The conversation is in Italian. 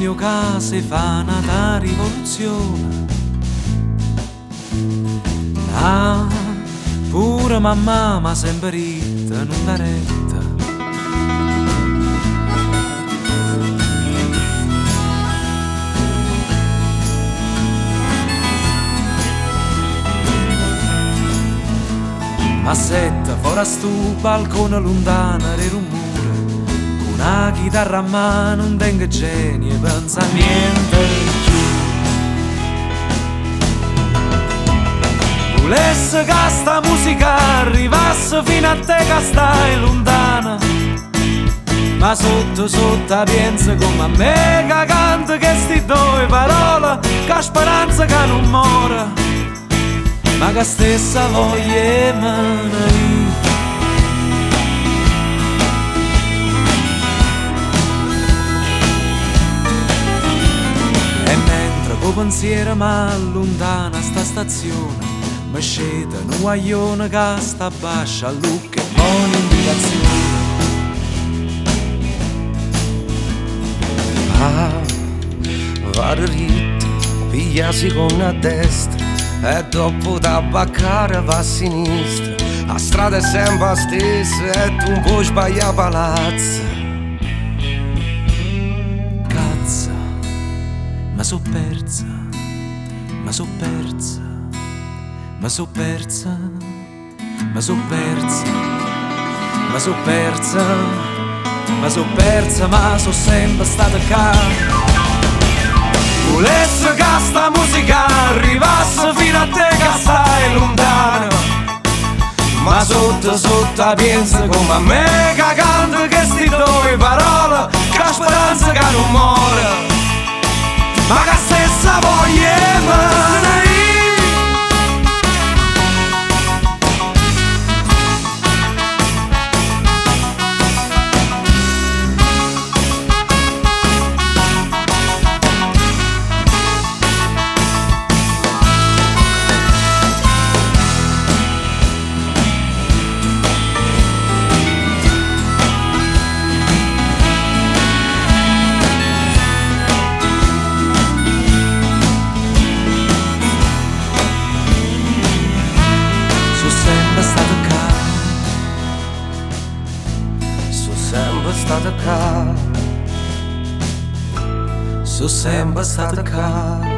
mio caso e fa nata rivoluzione. Ah, pure mamma m'ha sempre ritta, non l'ha retta. Ma setta fuori a stu balcone lontano del rumore, con una chitarra a mano non tengo genio e pensa niente più. Volesse che sta musica arrivasse fino a te che stai lontana, ma sotto sotto penso come a me che canta che sti due parole, che speranza che non muore, ma che stessa voglia emana io. E mentre col pensiero m'allontana sta stazione, mi scende un guaglione che sta bascia a lucca e buona indicazione. Vari ritto, pigliasi con a destra e dopo tabaccare va a sinistra. La strada è sempre la stessa e tu non puoi sbagliare palazzo. Cazzo, ma so persa, ma so persa, ma so persa, ma so persa, ma so persa, ma so persa, ma so sempre stata qua. Volesse che sta musica arrivasse fino a te che stai lontano, ma sotto sotto pensa come a me che canta che sti due parole, che speranza che non muore, ma che stessa voglia emana io. Sono sempre stata qua.